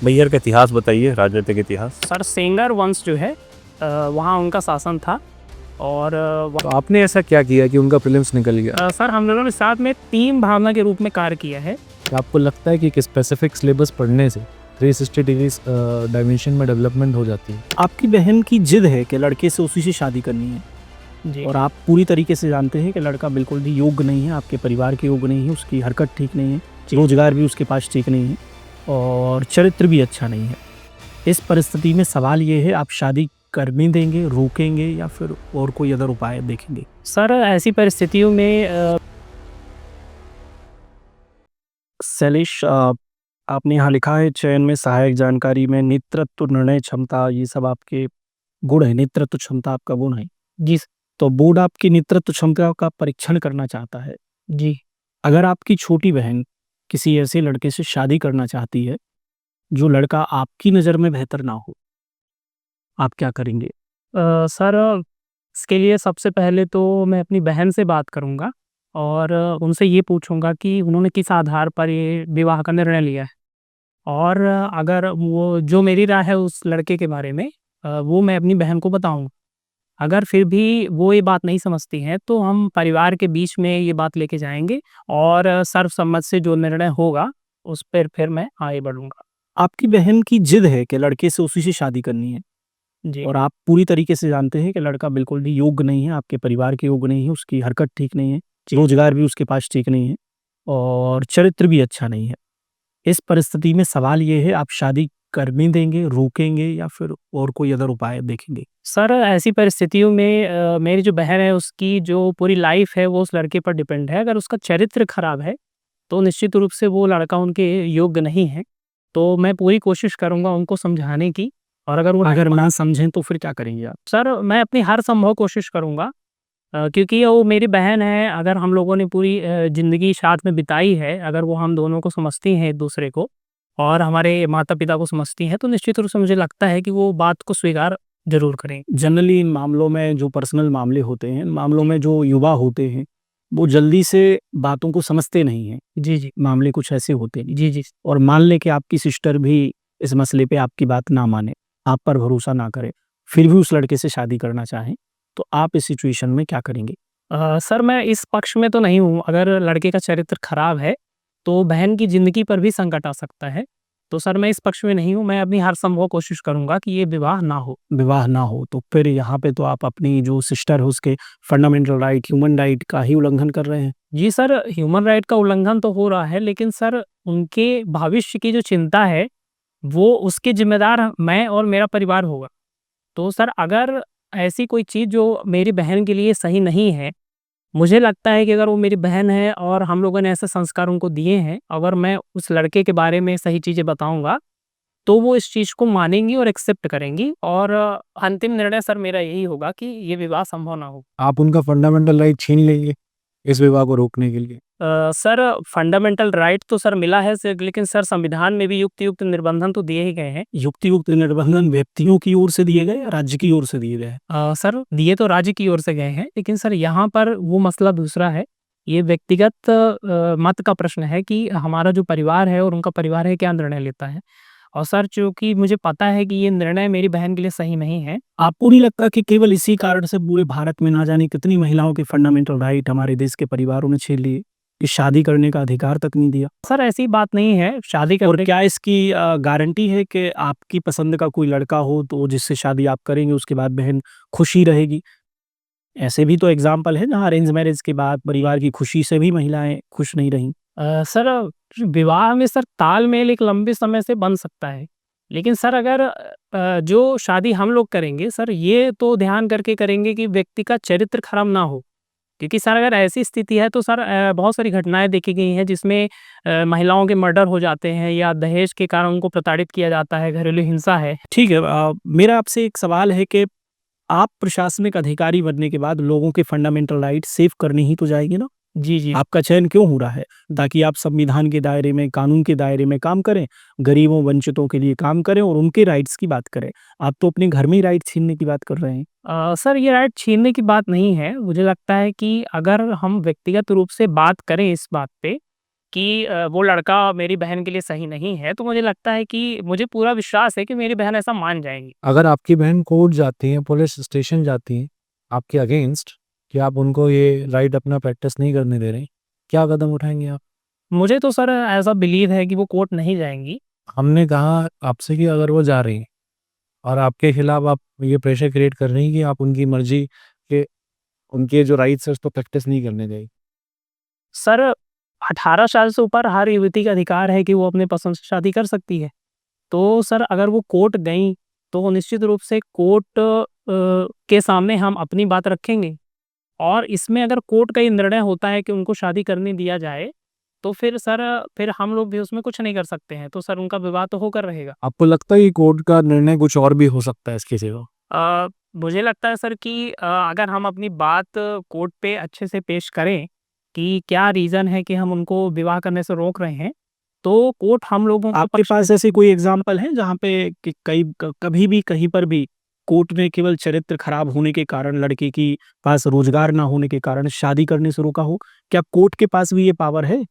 मैहर का इतिहास बताइए, राजनीतिक इतिहास। सर सेंगर वंश जो है वहाँ उनका शासन था और तो आपने ऐसा क्या किया कि उनका प्रीलिम्स निकल गया? सर हम लोगों ने साथ में टीम भावना के रूप में कार्य किया है। आपको लगता है कि एक स्पेसिफिक सिलेबस पढ़ने से 360 डिग्री डायमेंशन में डेवलपमेंट हो जाती है? आपकी बहन की जिद है कि लड़के से उसी से शादी करनी है जी और आप पूरी तरीके से जानते हैं कि लड़का बिल्कुल भी योग्य नहीं है, आपके परिवार के योग्य नहीं है, उसकी हरकत ठीक नहीं है, रोजगार भी उसके पास ठीक नहीं है और चरित्र भी अच्छा नहीं है। इस परिस्थिति में सवाल ये है, आप शादी करने देंगे, रोकेंगे या फिर और कोई अदर उपाय देखेंगे? सर ऐसी परिस्थितियों में शैलेश, आपने यहाँ लिखा है चयन में सहायक जानकारी में नेतृत्व, निर्णय क्षमता, ये सब आपके गुण है। नेतृत्व क्षमता आपका गुण है। जी तो बोर्ड आपकी नेतृत्व क्षमता का परीक्षण करना चाहता है। जी अगर आपकी छोटी बहन किसी ऐसे लड़के से शादी करना चाहती है जो लड़का आपकी नज़र में बेहतर ना हो, आप क्या करेंगे? सर इसके लिए सबसे पहले तो मैं अपनी बहन से बात करूंगा और उनसे ये पूछूंगा कि उन्होंने किस आधार पर ये विवाह का निर्णय लिया है और अगर वो जो मेरी राय है उस लड़के के बारे में वो मैं अपनी बहन को बताऊंगा। अगर फिर भी वो ये बात नहीं समझती हैं तो हम परिवार के बीच में ये बात लेके जाएंगे और सर्वसम्मत से जो निर्णय होगा उस पर फिर मैं आगे बढ़ूंगा। आपकी बहन की जिद है कि लड़के से उसी से शादी करनी है जी और आप पूरी तरीके से जानते हैं कि लड़का बिल्कुल भी योग्य नहीं है, आपके परिवार के योग्य नहीं है, उसकी हरकत ठीक नहीं है, रोजगार भी उसके पास ठीक नहीं है और चरित्र भी अच्छा नहीं है। इस परिस्थिति में सवाल ये है, आप शादी करने देंगे, रोकेंगे या फिर और कोई अदर उपाय देखेंगे? सर ऐसी परिस्थितियों में मेरी जो बहन है उसकी जो पूरी लाइफ है वो उस लड़के पर डिपेंड है। अगर उसका चरित्र खराब है तो निश्चित रूप से वो लड़का उनके योग्य नहीं है। तो मैं पूरी कोशिश करूंगा उनको समझाने की और अगर वो अगर ना समझें तो फिर क्या करेंगे आप? सर मैं अपनी हर संभव कोशिश करूंगा क्योंकि वो मेरी बहन है। अगर हम लोगों ने पूरी ज़िंदगी साथ में बिताई है, अगर वो हम दोनों को समझती हैं एक-दूसरे को और हमारे माता-पिता को समझती हैं, तो निश्चित रूप से मुझे लगता है कि वो बात को स्वीकार ज़रूर करें। जनरली इन मामलों में जो पर्सनल मामले होते हैं, इन मामलों में जो युवा होते हैं, वो जल्दी से बातों को समझते नहीं हैं। जी, जी। मामले कुछ ऐसे होते हैं जी, जी। और मान लें कि आपकी सिस्टर भी इस मसले पे आपकी बात ना माने, आप पर भरोसा ना करे, फिर भी उस लड़के से शादी करना चाहें, तो आप इस सिचुएशन में क्या करेंगे? सर मैं इस पक्ष में तो नहीं हूँ। अगर लड़के का चरित्र खराब है, तो बहन की ज़िंदगी पर भी संकट आ सकता है। तो सर मैं इस पक्ष में नहीं हूँ। मैं अपनी हर संभव कोशिश करूँगा कि ये विवाह ना हो। विवाह ना हो, तो फिर यहाँ पे तो आप अपनी जो सिस्टर है उसके फंडामेंटल राइट, ह्यूमन राइट का ही उल्लंघन कर रहे हैं। जी सर, ह्यूमन राइट का उल्लंघन तो हो रहा है, लेकिन सर उनके भविष्य की जो चिंता है, वो उसके ज़िम्मेदार मैं और मेरा परिवार होगा। तो सर अगर ऐसी कोई चीज़ जो मेरी बहन के लिए सही नहीं है, मुझे लगता है कि अगर वो मेरी बहन है और हम लोगों ने ऐसे संस्कार उनको दिए हैं, अगर मैं उस लड़के के बारे में सही चीज़ें बताऊँगा, तो वो इस चीज़ को मानेंगी और एक्सेप्ट करेंगी और अंतिम निर्णय सर मेरा यही होगा कि ये विवाह संभव ना हो। आप उनका फंडामेंटल राइट छीन लेंगे इस विवाह को रोकने के लिए? सर फंडामेंटल राइट तो सर मिला है सर, लेकिन सर संविधान में भी युक्त निर्बंधन तो दिए ही गए हैं। युक्त निर्बंधन व्यक्तियों की ओर से दिए गए या राज्य की ओर से दिए गए? सर दिए तो राज्य की ओर से गए हैं, लेकिन सर यहाँ पर वो मसला दूसरा है। ये व्यक्तिगत मत का प्रश्न है कि हमारा जो परिवार है और उनका परिवार है क्या निर्णय लेता है। और सर चूँकि मुझे पता है कि ये निर्णय मेरी बहन के लिए सही नहीं है। आपको नहीं लगता कि केवल इसी कारण से पूरे भारत में ना जाने कितनी महिलाओं के फंडामेंटल राइट हमारे देश के परिवारों ने छीन लिए, कि शादी करने का अधिकार तक नहीं दिया? सर ऐसी बात नहीं है, शादी और करने क्या इसकी गारंटी है कि आपकी पसंद का कोई लड़का हो तो जिससे शादी आप करेंगे उसके बाद बहन खुश ही रहेगी? ऐसे भी तो एग्ज़ाम्पल है जहाँ अरेंज मैरेज के बाद परिवार की खुशी से भी महिलाएँ खुश नहीं रहीं। सर विवाह में सर तालमेल एक लंबे समय से बन सकता है। लेकिन सर अगर जो शादी हम लोग करेंगे सर ये तो ध्यान करके करेंगे कि व्यक्ति का चरित्र खराब ना हो। क्योंकि सर अगर ऐसी स्थिति है तो सर बहुत सारी घटनाएँ देखी गई हैं जिसमें महिलाओं के मर्डर हो जाते हैं या दहेज के कारण उनको प्रताड़ित किया जाता है, घरेलू हिंसा है। ठीक है, मेरा आपसे एक सवाल है कि आप प्रशासनिक अधिकारी बनने के बाद लोगों के फंडामेंटल राइट सेव करने ही तो जाएँगे ना? जी, जी। आपका चयन क्यों हो रहा है? ताकि आप संविधान के दायरे में, कानून के दायरे में काम करें, गरीबों, वंचितों के लिए काम करें और उनके राइट्स की बात करें। आप तो अपने घर में ही राइट छीनने की बात कर रहे हैं। सर ये राइट छीनने की बात नहीं है। मुझे लगता है कि अगर हम व्यक्तिगत रूप से बात करें इस बात पे कि वो लड़का मेरी बहन के लिए सही नहीं है, तो मुझे लगता है कि मुझे पूरा विश्वास है कि मेरी बहन ऐसा मान जाएँगी। अगर आपकी बहन कोर्ट जाती हैं, पुलिस स्टेशन जाती हैं, आपके अगेंस्ट कि आप उनको ये राइट अपना प्रैक्टिस नहीं करने दे रहे हैं, क्या कदम उठाएँगे आप? मुझे तो सर ऐसा बिलीव है कि वो कोर्ट नहीं जाएँगी। हमने कहा आपसे कि अगर वो जा रही हैं और आपके खिलाफ आप ये प्रेशर क्रिएट कर रही हैं कि आप उनकी मर्जी के उनके जो राइट्स है उसको प्रैक्टिस नहीं करने देंगे। सर 18 साल से ऊपर हर युवती का अधिकार है कि वो अपने पसंद से शादी कर सकती है। तो सर अगर वो कोर्ट गईं, तो निश्चित रूप से कोर्ट के सामने हम अपनी बात रखेंगे और इसमें अगर कोर्ट का ये निर्णय होता है कि उनको शादी करने दिया जाए, तो फिर हम लोग भी उसमें कुछ नहीं कर सकते हैं। तो सर उनका विवाह तो होकर रहेगा। आपको लगता है कि कोर्ट का निर्णय कुछ और भी हो सकता है इसके सिवा? मुझे लगता है सर कि अगर हम अपनी बात कोर्ट पे अच्छे से पेश करें कि क्या रीज़न है कि हम उनको विवाह करने से रोक रहे हैं, तो कोर्ट हम लोगों के आपके पक्ष पास ऐसी कोई एग्ज़ाम्पल है जहाँ पे कि कभी भी कहीं पर भी कोर्ट ने केवल चरित्र खराब होने के कारण, लड़के की पास रोज़गार ना होने के कारण शादी करने से रोका हो? क्या कोर्ट के पास भी ये पावर है?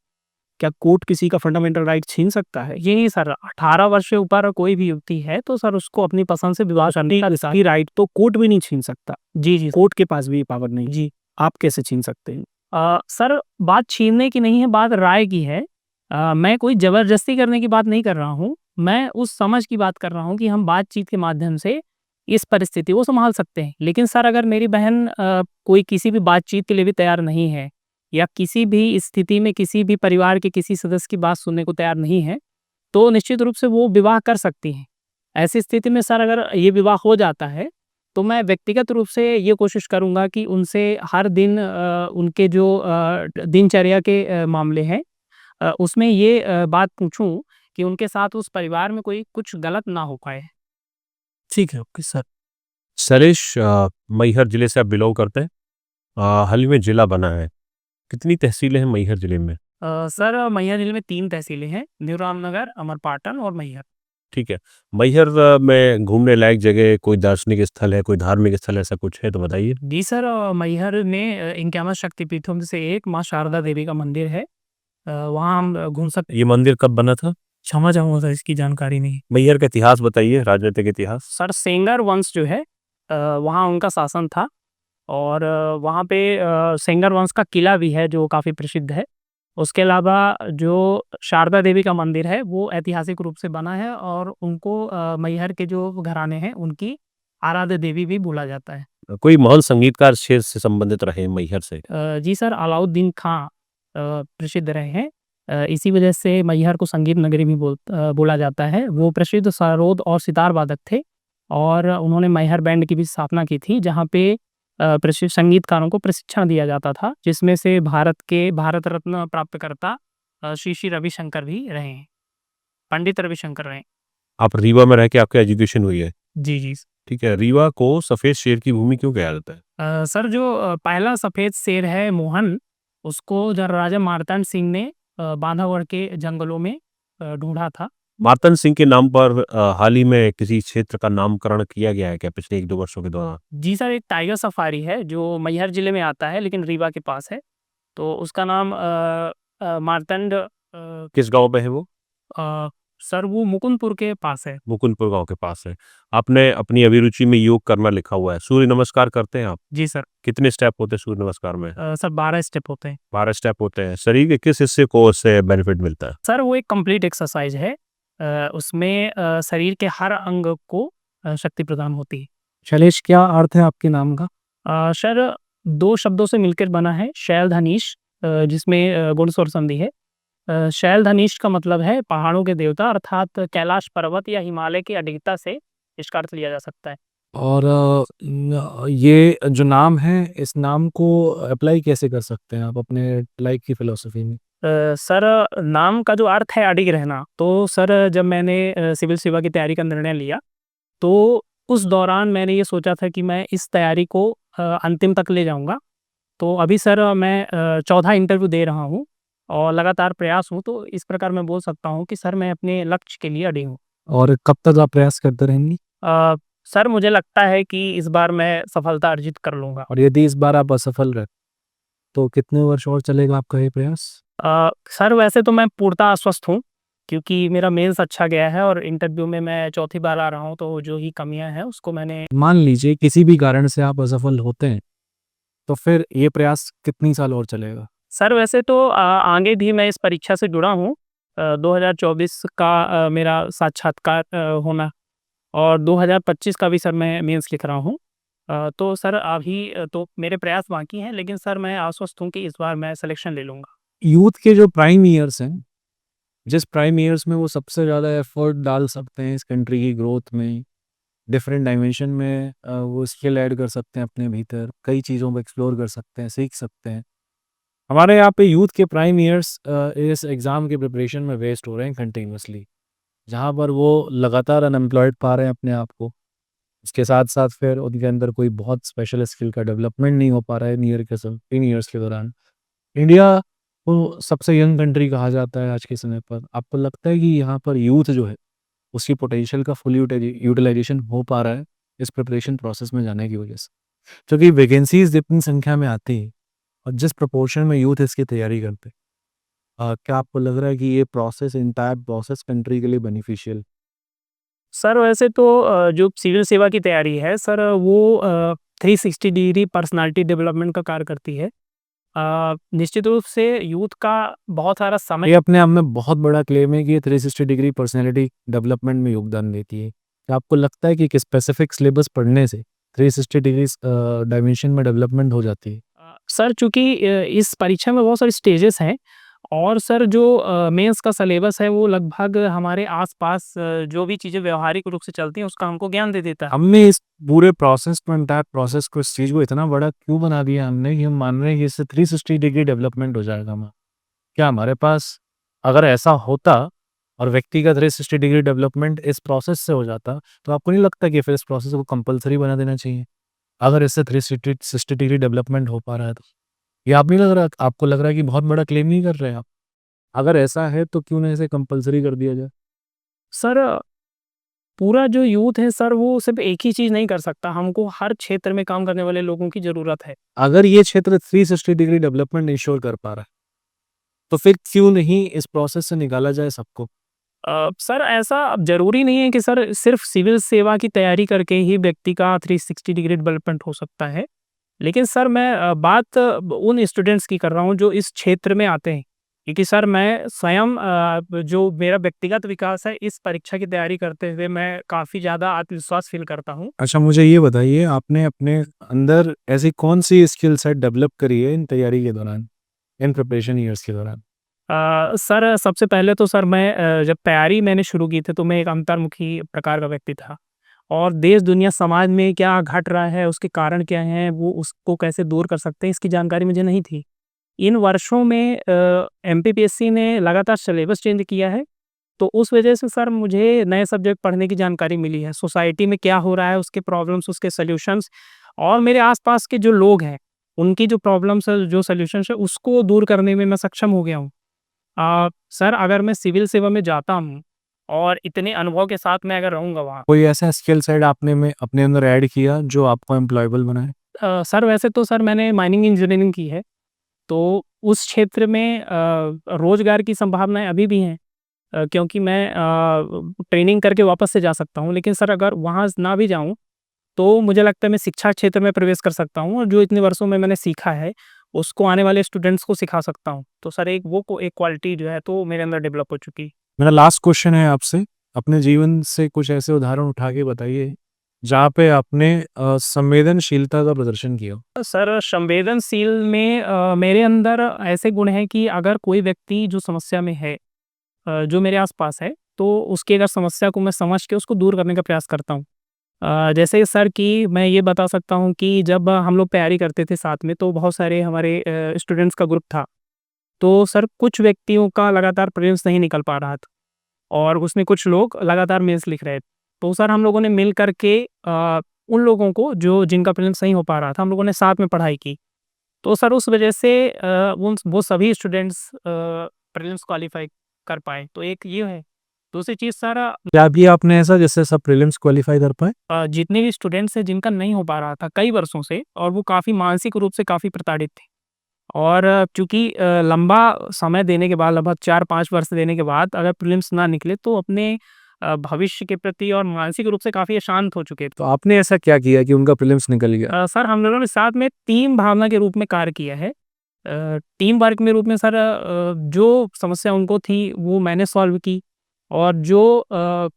क्या कोर्ट किसी का फंडामेंटल राइट छीन सकता है? ये नहीं सर, 18 वर्ष से ऊपर कोई भी युवती है, तो सर उसको अपनी पसंद से विवाह करने का अधिकार। ये राइट तो कोर्ट भी नहीं छीन सकता। जी, जी। कोर्ट के पास भी ये पावर नहीं है। जी। आप कैसे छीन सकते हैं? सर बात छीनने की नहीं है, बात राय की है। मैं कोई ज़बरदस्ती करने की बात नहीं कर रहा हूँ। मैं उस समझ की बात कर रहा हूँ कि हम बातचीत के माध्यम से इस परिस्थिति को सँभाल सकते हैं। लेकिन सर अगर मेरी बहन कोई किसी भी बातचीत के लिए भी तैयार नहीं है या किसी भी स्थिति में किसी भी परिवार के किसी सदस्य की बात सुनने को तैयार नहीं है, तो निश्चित रूप से वो विवाह कर सकती हैं। ऐसी स्थिति में सर अगर ये विवाह हो जाता है, तो मैं व्यक्तिगत रूप से ये कोशिश करूँगा कि उनसे हर दिन उनके जो दिनचर्या के मामले हैं, उसमें ये बात पूछूँ कि उनके साथ उस परिवार में कोई कुछ गलत ना हो पाए। ठीक है, ओके सर। सरेश, मैहर जिले से आप बिलोंग करते हैं। हाल ही में जिला बना है। कितनी तहसीलें हैं मैहर जिले में? सर मैहर जिले में 3 तहसीलें हैं, न्यू रामनगर, अमरपाटन और मैहर। ठीक है। मैहर में घूमने लायक जगह कोई दार्शनिक स्थल है, कोई धार्मिक स्थल ऐसा कुछ है तो बताइए? जी सर, मैहर में 51 शक्तिपीठों में से एक माँ शारदा देवी का मंदिर है। वहाँ हम घूम सकते हैं। ये मंदिर कब बना था? क्षमा चाहूँगा सर, इसकी जानकारी नहीं। मैहर का इतिहास बताइए, राजनीतिक इतिहास। सर सेंगर वंश जो है, वहाँ उनका शासन था और वहाँ पे सेंगर वंश का किला भी है जो काफ़ी प्रसिद्ध है। उसके अलावा जो शारदा देवी का मंदिर है वो ऐतिहासिक रूप से बना है और उनको मैहर के जो घराने हैं उनकी आराध्य देवी भी बोला जाता है। कोई महान संगीतकार शेर से संबंधित रहे हैं मैहर से? जी सर, अलाउद्दीन खां प्रसिद्ध रहे हैं। इसी वजह से मैहर को संगीत नगरी भी बोला जाता है। वो प्रसिद्ध सरोद और सितार वादक थे और उन्होंने मैहर बैंड की भी स्थापना की थी, जहाँ पे प्रसिद्ध संगीतकारों को प्रशिक्षण दिया जाता था, जिसमें से भारत रत्न प्राप्तकर्ता श्री श्री रविशंकर भी रहे हैं, पंडित रविशंकर रहे हैं। आप रीवा में रह के आपका एजुकेशन हुई है। जी, जी। ठीक है। रीवा को सफ़ेद शेर की भूमि क्यों कहा जाता है? सर जो पहला सफ़ेद शेर है मोहन, उसको जब राजा मार्तांड सिंह ने बांधवगढ़ के जंगलों में ढूँढा था। मार्तंड सिंह के नाम पर हाल ही में किसी क्षेत्र का नामकरण किया गया है क्या पिछले 1-2 वर्षों के दौरान? जी सर, एक टाइगर सफारी है जो मैहर जिले में आता है लेकिन रीवा के पास है। तो उसका नाम मार्तंड किस गाँव में है वो? सर वो मुकुंदपुर के पास है। मुकुंदपुर गाँव के पास है। आपने अपनी अभिरुचि में योग करना लिखा हुआ है। सूर्य नमस्कार करते हैं आप? जी सर। कितने स्टेप होते हैं सूर्य नमस्कार में? सर 12 स्टेप होते हैं। 12 स्टेप होते हैं। शरीर के किस हिस्से को उससे बेनिफिट मिलता है? सर वो एक कंप्लीट एक्सरसाइज है। उसमें शरीर के हर अंग को शक्ति प्रदान होती है। शैलेश, क्या अर्थ है आपके नाम का? सर 2 शब्दों से मिलकर बना है, शैल धनीश, जिसमें गुण स्वर संधि है। शैल धनीश का मतलब है पहाड़ों के देवता, अर्थात कैलाश पर्वत या हिमालय की अडिगता से इसका अर्थ लिया जा सकता है। और ये जो नाम है, इस नाम को अप्लाई कैसे कर सकते हैं आप अपने लाइफ की फिलॉसफी में? सर नाम का जो अर्थ है अडिग रहना, तो सर जब मैंने सिविल सेवा की तैयारी का निर्णय लिया, तो उस दौरान मैंने ये सोचा था कि मैं इस तैयारी को अंतिम तक ले जाऊँगा। तो अभी सर मैं 14 इंटरव्यू दे रहा हूँ और लगातार प्रयास हूँ, तो इस प्रकार मैं बोल सकता हूँ कि सर मैं अपने लक्ष्य के लिए अडिग हूँ। और कब तक आप प्रयास करते रहेंगी? सर मुझे लगता है कि इस बार मैं सफलता अर्जित कर लूँगा। और यदि इस बार आप असफल रहे, तो कितने वर्ष और चलेगा आपका ये प्रयास? सर वैसे तो मैं पूर्णतः आश्वस्त हूँ, क्योंकि मेरा मेंस अच्छा गया है और इंटरव्यू में मैं चौथी बार आ रहा हूँ, तो जो ही कमियाँ हैं उसको मैंने मान लीजिए किसी भी कारण से आप असफल होते हैं, तो फिर ये प्रयास कितनी साल और चलेगा? सर वैसे तो आगे भी मैं इस परीक्षा से जुड़ा हूँ। 2024 का मेरा साक्षात्कार होना और 2025 का भी सर मैं मेंस लिख रहा हूँ। तो सर अभी तो मेरे प्रयास बाकी हैं, लेकिन सर मैं आश्वस्त हूँ कि इस बार मैं सिलेक्शन ले लूँगा। यूथ के जो प्राइम ईयर्स हैं, जिस प्राइम ईयर्स में वो सबसे ज़्यादा एफर्ट डाल सकते हैं इस कंट्री की ग्रोथ में, डिफरेंट डायमेंशन में वो स्किल ऐड कर सकते हैं अपने भीतर, कई चीज़ों को एक्सप्लोर कर सकते हैं, सीख सकते हैं। हमारे यहाँ पे यूथ के प्राइम ईयर्स इस एग्ज़ाम के प्रिपरेशन में वेस्ट हो रहे हैं कंटिन्यूअसली, जहाँ पर वो लगातार अनएम्प्लॉयड पा रहे हैं अपने आप को। इसके साथ-साथ फिर उनके अंदर कोई बहुत स्पेशल स्किल का डेवलपमेंट नहीं हो पा रहा है इन ईयर्स के दौरान। इंडिया को सबसे यंग कंट्री कहा जाता है आज के समय पर। आपको लगता है कि यहाँ पर यूथ जो है, उसकी पोटेंशियल का फुल यूटिलाइज़ेशन हो पा रहा है इस प्रिपरेशन प्रोसेस में जाने की वजह से? क्योंकि वैकेंसीज़ जितनी संख्या में आती हैं और जिस प्रोपोर्शन में यूथ इसकी तैयारी करते हैं, क्या आपको लग रहा है कि ये प्रोसेस एंटायर प्रोसेस कंट्री के लिए बेनिफिशियल? सर वैसे तो जो सिविल सेवा की तैयारी है सर वो 360 डिग्री पर्सनालिटी डेवलपमेंट का कार्य करती है। निश्चित रूप से यूथ का बहुत सारा ये समय अपने आप में बहुत बड़ा क्लेम है कि ये 360 डिग्री पर्सनैलिटी डेवलपमेंट में योगदान देती है। क्या आपको लगता है कि एक स्पेसिफिक सिलेबस पढ़ने से 360 डिग्री डायमेंशन में डेवलपमेंट हो जाती है? सर चूँकि इस परीक्षा में बहुत सारे स्टेजेस हैं और सर जो मेंस का सिलेबस है वो लगभग हमारे आस-पास जो भी चीज़ें व्यावहारिक रूप से चलती हैं उसका हमको ज्ञान दे देता है। हमने इस पूरे प्रोसेस को एंटायर प्रोसेस को इस चीज़ को इतना बड़ा क्यों बना दिया हमने कि हम मान रहे हैं कि इससे 360 डिग्री डेवलपमेंट हो जाएगा हमारा। क्या हमारे पास अगर ऐसा होता और व्यक्ति का 360 डिग्री डेवलपमेंट इस प्रोसेस से हो जाता, तो आपको नहीं लगता कि फिर इस प्रोसेस को कंपल्सरी बना देना चाहिए? अगर इससे 360 डिग्री डेवलपमेंट हो पा रहा है तो? ये आप नहीं लग रहा आपको लग रहा है कि बहुत बड़ा क्लेम नहीं कर रहे हैं आप? अगर ऐसा है तो क्यों ना इसे कंपल्सरी कर दिया जाए? सर पूरा जो यूथ है सर वो सिर्फ़ एक ही चीज़ नहीं कर सकता, हमको हर क्षेत्र में काम करने वाले लोगों की ज़रूरत है। अगर ये क्षेत्र 360 डिग्री डेवलपमेंट इंश्योर कर पा रहा है, तो फिर क्यों नहीं इस प्रोसेस से निकाला जाए सबको? सर ऐसा अब ज़रूरी नहीं है कि सर सिर्फ़ सिविल सेवा की तैयारी करके ही व्यक्ति का 360 डिग्री डेवलपमेंट हो सकता है। लेकिन सर मैं बात उन स्टूडेंट्स की कर रहा हूँ जो इस क्षेत्र में आते हैं। क्योंकि सर मैं स्वयं जो मेरा व्यक्तिगत विकास है इस परीक्षा की तैयारी करते हुए मैं काफ़ी ज़्यादा आत्मविश्वास फ़ील करता हूँ। अच्छा, मुझे ये बताइए आपने अपने अंदर ऐसी कौन-सी स्किल सेट डेवलप करी है इन तैयारी के दौरान, इन प्रिपरेशन ईयर्स के दौरान? सर सबसे पहले तो सर मैं जब तैयारी मैंने शुरू की थी तो मैं एक अंतर्मुखी प्रकार का व्यक्ति था और देश दुनिया समाज में क्या घट रहा है उसके कारण क्या हैं वो उसको कैसे दूर कर सकते हैं इसकी जानकारी मुझे नहीं थी। इन वर्षों में एमपीपीएससी ने लगातार सिलेबस चेंज किया है तो उस वजह से सर मुझे नए सब्जेक्ट पढ़ने की जानकारी मिली है। सोसाइटी में क्या हो रहा है उसके प्रॉब्लम्स उसके सॉल्यूशंस और मेरे आसपास के जो लोग हैं उनकी जो प्रॉब्लम्स है जो सॉल्यूशंस है उसको दूर करने में मैं सक्षम हो गया हूँ। सर अगर मैं सिविल सेवा में जाता हूँ और इतने अनुभव के साथ मैं अगर रहूँगा वहाँ कोई ऐसा स्किल सेट आपने में अपने अंदर ऐड किया जो आपको एम्प्लॉयबल बनाए? सर वैसे तो सर मैंने माइनिंग इंजीनियरिंग की है, तो उस क्षेत्र में रोज़गार की संभावनाएँ अभी भी हैं क्योंकि मैं ट्रेनिंग करके वापस से जा सकता हूँ। लेकिन सर अगर वहाँ ना भी जाऊँ, तो मुझे लगता है मैं शिक्षा क्षेत्र में प्रवेश कर सकता हूँ और जो इतने वर्षों में मैंने सीखा है, उसको आने वाले स्टूडेंट्स को सिखा सकता हूँ। तो सर एक क्वालिटी जो है तो मेरे अंदर डेवलप हो चुकी है। मेरा लास्ट क्वेश्चन है आपसे, अपने जीवन से कुछ ऐसे उदाहरण उठा के बताइए, जहाँ पे आपने संवेदनशीलता का प्रदर्शन किया हो? सर संवेदनशील में मेरे अंदर ऐसे गुण हैं कि अगर कोई व्यक्ति जो समस्या में है जो मेरे आस-पास है, तो उसकी अगर समस्या को मैं समझ के उसको दूर करने का प्रयास करता हूँ। जैसे सर कि मैं ये बता सकता हूँ कि जब हम लोग तैयारी करते थे साथ में तो बहुत सारे हमारे स्टूडेंट्स का ग्रुप था। तो सर कुछ व्यक्तियों का लगातार प्रीलिम्स नहीं निकल पा रहा था और उसमें कुछ लोग लगातार मेंस लिख रहे थे। तो सर हम लोगों ने मिल कर के उन लोगों को जो जिनका प्रीलिम्स नहीं हो पा रहा था, हम लोगों ने साथ में पढ़ाई की। तो सर उस वजह से वो सभी स्टूडेंट्स प्रीलिम्स क्वालीफाई कर पाए। तो एक ये है। दूसरी चीज़ सर क्या किया आपने ऐसा जिससे सब प्रीलिम्स क्वालीफाई कर पाए? जितने भी स्टूडेंट्स हैं जिनका नहीं हो पा रहा था कई वर्षों से और वो काफ़ी मानसिक रूप से काफ़ी प्रताड़ित थे। और चूँकि लंबा समय देने के बाद, लगभग 4-5 वर्ष देने के बाद अगर प्रीलिम्स ना निकले तो अपने भविष्य के प्रति और मानसिक रूप से काफ़ी अशांत हो चुके थे। तो आपने ऐसा क्या किया कि उनका प्रीलिम्स निकल गया? सर हम लोगों ने साथ में टीम भावना के रूप में कार्य किया है। टीम वर्क में रूप में सर जो समस्या उनको थी वो मैंने सॉल्व की, और जो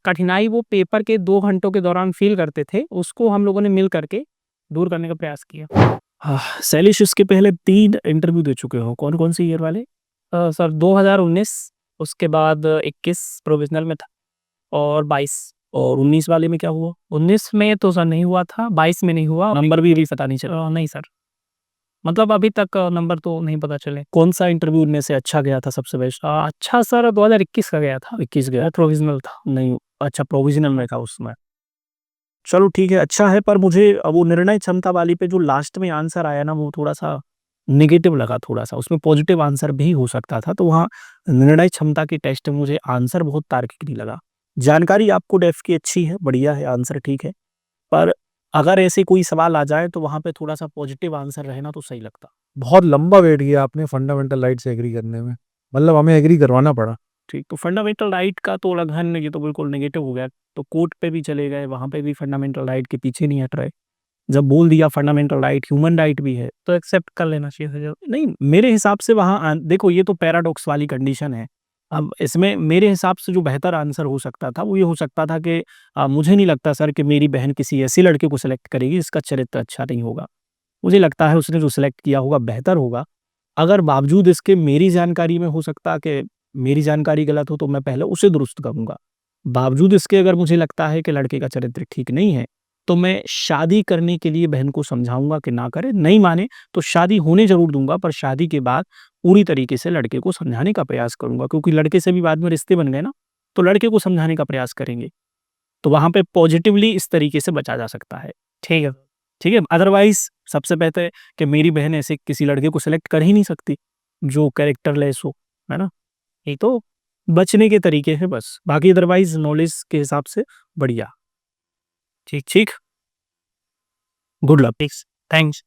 कठिनाई वो पेपर के 2 घंटों के दौरान फ़ील करते थे, उसको हम लोगों ने मिल कर के दूर करने का प्रयास किया। शैलेश, इसके पहले 3 इंटरव्यू दे चुके हो, कौन-कौन से ईयर वाले? सर 2019, उसके बाद 21 प्रोविज़नल में था, और 22। और 19 वाले में क्या हुआ? 19 में तो सर नहीं हुआ था, 22 में नहीं हुआ। नंबर भी अभी पता नहीं चला। नहीं सर, मतलब अभी तक नंबर तो नहीं पता चले। कौन-सा इंटरव्यू उनमें से अच्छा गया था सबसे बेस्ट? अच्छा सर 2021 का गया था, 21 गया? प्रोविज़नल था। नहीं, अच्छा प्रोविज़नल में था उसमें। चलो ठीक है, अच्छा है, पर मुझे वो निर्णय क्षमता वाली पे जो लास्ट में आंसर आया ना, वो थोड़ा-सा नेगेटिव लगा थोड़ा-सा, उसमें पॉजिटिव आंसर भी हो सकता था, तो वहाँ निर्णय क्षमता के टेस्ट में मुझे आंसर बहुत तार्किक नहीं लगा। जानकारी आपको डेफ की अच्छी है, बढ़िया है, आंसर ठीक है, पर अगर ऐसे कोई सवाल आ जाए तो वहाँ पे थोड़ा-सा पॉजिटिव आंसर रहे ना तो सही लगता। बहुत लंबा वेट किया आपने फंडामेंटल राइट से एग्री करने में, मतलब हमें एग्री करवाना पड़ा। ठीक, तो फंडामेंटल राइट का तो उल्लंघन, ये तो बिल्कुल नेगेटिव हो गया, तो कोर्ट पे भी चले गए, वहाँ पे भी फंडामेंटल राइट के पीछे नहीं हट रहे। जब बोल दिया फंडामेंटल राइट, ह्यूमन राइट भी है, तो एक्सेप्ट कर लेना चाहिए था। नहीं, मेरे हिसाब से वहाँ देखो, ये तो पैराडॉक्स वाली कंडीशन है। अब इसमें मेरे हिसाब से जो बेहतर आंसर हो सकता था, वो ये हो सकता था कि मुझे नहीं लगता सर कि मेरी बहन किसी ऐसे लड़के को सिलेक्ट करेगी जिसका चरित्र अच्छा नहीं होगा। मुझे लगता है उसने जो सिलेक्ट किया होगा बेहतर होगा। अगर बावजूद इसके मेरी जानकारी में हो सकता कि मेरी जानकारी गलत हो तो मैं पहले उसे दुरुस्त करूँगा। बावजूद इसके अगर मुझे लगता है कि लड़के का चरित्र ठीक नहीं है, तो मैं शादी करने के लिए बहन को समझाऊँगा कि ना करे, नहीं माने तो शादी होने ज़रूर दूँगा, पर शादी के बाद पूरी तरीके से लड़के को समझाने का प्रयास करूँगा, क्योंकि लड़के से भी बाद में रिश्ते बन गए ना, तो लड़के को समझाने का प्रयास करेंगे। तो वहाँ पे पॉजिटिवली इस तरीके से बचा जा सकता है। ठीक है। ठीक है? अदरवाइज़ सबसे बेहतर है कि मेरी बहन ऐसे किसी लड़के को सेलेक्ट कर ही नहीं सकती, जो कैरेक्टरलेस हो, है ना? ये तो बचने के तरीके हैं बस, बाकी अदरवाइज़ नॉलेज के हिसाब से बढ़िया। ठीक, ठीक? Good luck. थैंक्स।